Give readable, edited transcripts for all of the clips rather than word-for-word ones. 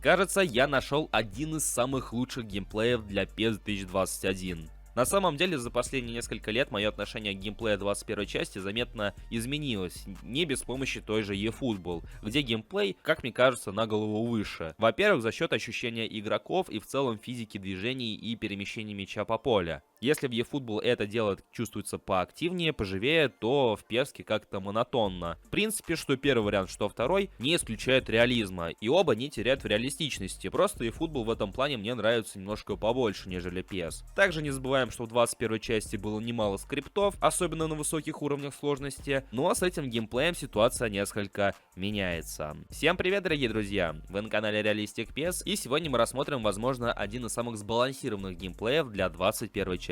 Кажется, я нашел один из самых лучших геймплеев для PES 2021. На самом деле, за последние несколько лет мое отношение к геймплею 21 части заметно изменилось, не без помощи той же eFootball, где геймплей, как мне кажется, на голову выше. Во-первых, за счет ощущения игроков и в целом физики движений и перемещения мяча по полю. Если в eFootball это дело чувствуется поактивнее, поживее, то в PES как-то монотонно. В принципе, что первый вариант, что второй, не исключают реализма, и оба не теряют в реалистичности. Просто eFootball в этом плане мне нравится немножко побольше, нежели PES. Также не забываем, что в 21 части было немало скриптов, особенно на высоких уровнях сложности, но с этим геймплеем ситуация несколько меняется. Всем привет, дорогие друзья! Вы на канале Realistic PES, и сегодня мы рассмотрим, возможно, один из самых сбалансированных геймплеев для 21 части.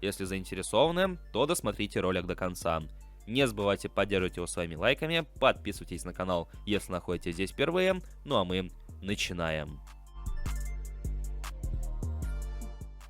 Если заинтересованы, то досмотрите ролик до конца. Не забывайте поддерживать его своими лайками, подписывайтесь на канал, если находитесь здесь впервые, ну а мы начинаем.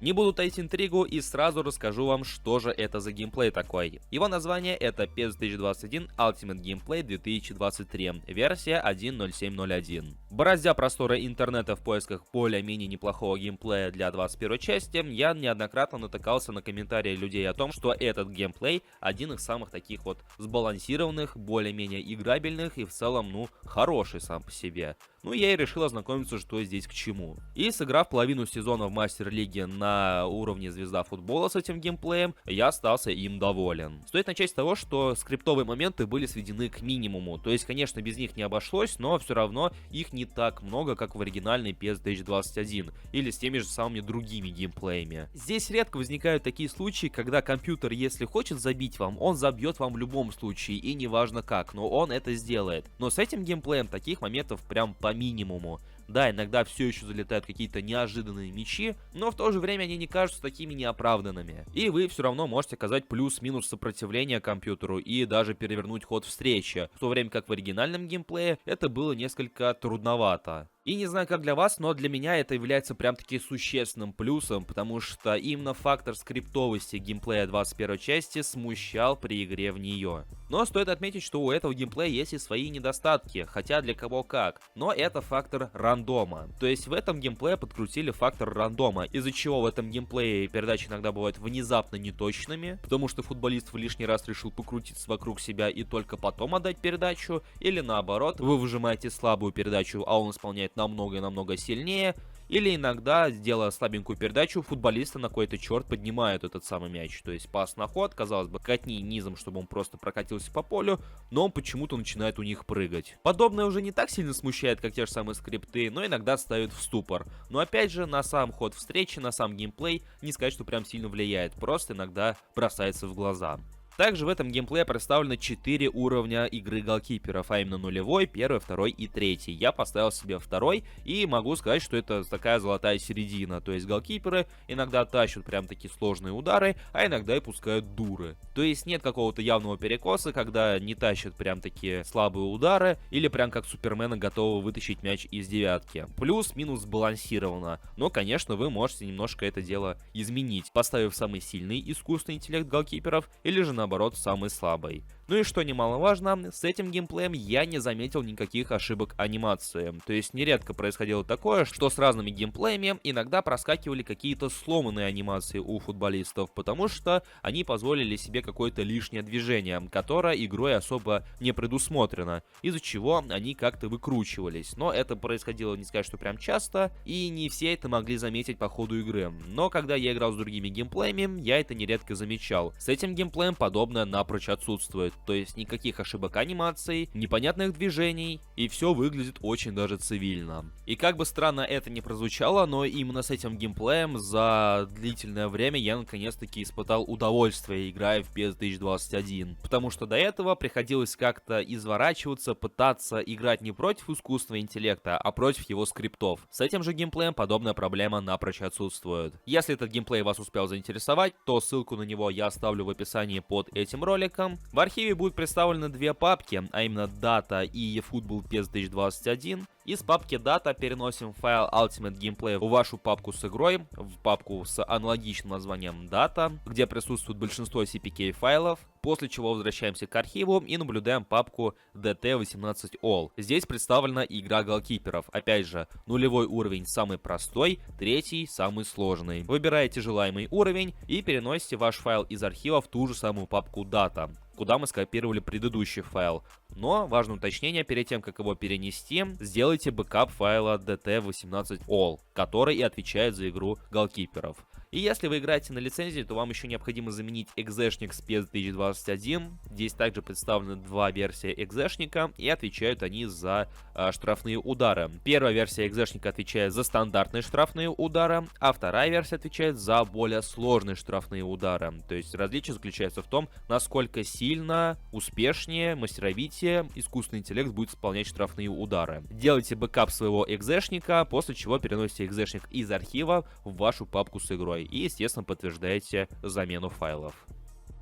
Не буду таить интригу и сразу расскажу вам, что же это за геймплей такой. Его название это PES 2021 Ultimate Gameplay 2023, версия 1.07.01. Бороздя просторы интернета в поисках более-менее неплохого геймплея для 21 части, я неоднократно натыкался на комментарии людей о том, что этот геймплей один из самых таких вот сбалансированных, более-менее играбельных и в целом, хороший сам по себе. Я и решил ознакомиться, что здесь к чему. И сыграв половину сезона в Мастер-лиге на уровне звезда футбола с этим геймплеем, я остался им доволен. Стоит начать с того, что скриптовые моменты были сведены к минимуму. То есть, конечно, без них не обошлось, но все равно их не так много, как в оригинальной PES 2021 или с теми же самыми другими геймплеями. Здесь редко возникают такие случаи, когда компьютер, если хочет забить вам, он забьет вам в любом случае, и неважно как, но он это сделает. Но с этим геймплеем таких моментов прям по минимуму. Да, иногда все еще залетают какие-то неожиданные мячи, но в то же время они не кажутся такими неоправданными. И вы все равно можете оказать плюс-минус сопротивление компьютеру и даже перевернуть ход встречи, в то время как в оригинальном геймплее это было несколько трудновато. И не знаю, как для вас, но для меня это является прям-таки существенным плюсом, потому что именно фактор скриптовости геймплея 21 части смущал при игре в нее. Но стоит отметить, что у этого геймплея есть и свои недостатки, хотя для кого как. Но это фактор рандома. То есть в этом геймплее подкрутили фактор рандома, из-за чего в этом геймплее передачи иногда бывают внезапно неточными, потому что футболист в лишний раз решил покрутиться вокруг себя и только потом отдать передачу, или наоборот, вы выжимаете слабую передачу, а он исполняет намного и намного сильнее, или иногда, сделая слабенькую передачу, футболисты на какой-то черт поднимают этот самый мяч. То есть пас на ход, казалось бы, катни низом, чтобы он просто прокатился по полю, но он почему-то начинает у них прыгать. Подобное уже не так сильно смущает, как те же самые скрипты, но иногда ставит в ступор. Но опять же, на сам ход встречи, на сам геймплей, не сказать, что прям сильно влияет, просто иногда бросается в глаза. Также в этом геймплее представлено 4 уровня игры голкиперов, а именно нулевой, первый, второй и третий. Я поставил себе второй и могу сказать, что это такая золотая середина. То есть голкиперы иногда тащат прям такие сложные удары, а иногда и пускают дуры. То есть нет какого-то явного перекоса, когда не тащат прям такие слабые удары или прям как Супермена готовы вытащить мяч из девятки. Плюс-минус сбалансировано, но конечно вы можете немножко это дело изменить, поставив самый сильный искусственный интеллект голкиперов или же наоборот самый слабый. Ну и что немаловажно, с этим геймплеем я не заметил никаких ошибок анимации. То есть нередко происходило такое, что с разными геймплеями иногда проскакивали какие-то сломанные анимации у футболистов, потому что они позволили себе какое-то лишнее движение, которое игрой особо не предусмотрено, из-за чего они как-то выкручивались. Но это происходило, не сказать, что прям часто, и не все это могли заметить по ходу игры. Но когда я играл с другими геймплеями, я это нередко замечал. С этим геймплеем подобное напрочь отсутствует. То есть никаких ошибок анимаций, непонятных движений, и все выглядит очень даже цивильно. И как бы странно это ни прозвучало, но именно с этим геймплеем за длительное время я наконец-таки испытал удовольствие, играя в PES 2021. Потому что до этого приходилось как-то изворачиваться, пытаться играть не против искусственного интеллекта, а против его скриптов. С этим же геймплеем подобная проблема напрочь отсутствует. Если этот геймплей вас успел заинтересовать, то ссылку на него я оставлю в описании под этим роликом. В архиве архиве будут представлены две папки, а именно Data и eFootball PES 2021. Из папки Data переносим файл Ultimate Gameplay в вашу папку с игрой, в папку с аналогичным названием Data, где присутствует большинство CPK файлов, после чего возвращаемся к архиву и наблюдаем папку DT18 All. Здесь представлена игра голкиперов. Опять же, нулевой уровень самый простой, третий самый сложный. Выбираете желаемый уровень и переносите ваш файл из архива в ту же самую папку Data, куда мы скопировали предыдущий файл. Но важное уточнение: перед тем, как его перенести, сделайте бэкап файла DT18 All, который и отвечает за игру голкиперов. И если вы играете на лицензии, то вам еще необходимо заменить экзешник с PES 2021. Здесь также представлены два версии экзешника, и отвечают они за штрафные удары. Первая версия экзешника отвечает за стандартные штрафные удары, а вторая версия отвечает за более сложные штрафные удары. То есть различие заключается в том, насколько сильно, успешнее, мастеровитее искусственный интеллект будет исполнять штрафные удары. Делайте бэкап своего экзешника, после чего переносите экзешник из архива в вашу папку с игрой и, естественно, подтверждаете замену файлов.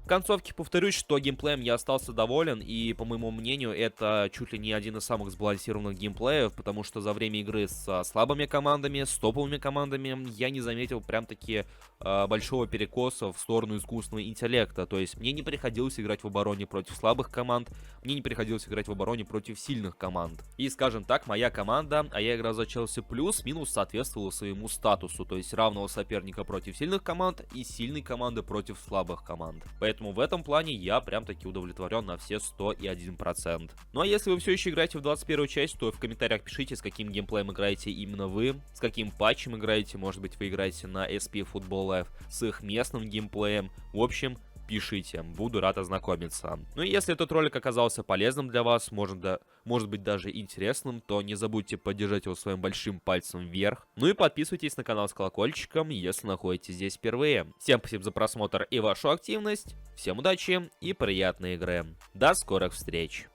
В концовке повторюсь, что геймплеем я остался доволен, и, по моему мнению, это чуть ли не один из самых сбалансированных геймплеев, потому что за время игры со слабыми командами, с топовыми командами я не заметил прям-таки большого перекоса в сторону искусственного интеллекта. То есть мне не приходилось играть в обороне против слабых команд, мне не приходилось играть в обороне против сильных команд. И, скажем так, моя команда, а я играл за Челси, плюс-минус соответствовала своему статусу, то есть равного соперника против сильных команд и сильной команды против слабых команд. Поэтому в этом плане я прям-таки удовлетворен на все 101%. Ну а если вы все еще играете в 21 часть, то в комментариях пишите, с каким геймплеем играете именно вы, с каким патчем играете, может быть вы играете на SP Football Live с их местным геймплеем. В общем, пишите, буду рад ознакомиться. Ну и если этот ролик оказался полезным для вас, может быть даже интересным, то не забудьте поддержать его своим большим пальцем вверх. Ну и подписывайтесь на канал с колокольчиком, если находитесь здесь впервые. Всем спасибо за просмотр и вашу активность, всем удачи и приятной игры. До скорых встреч!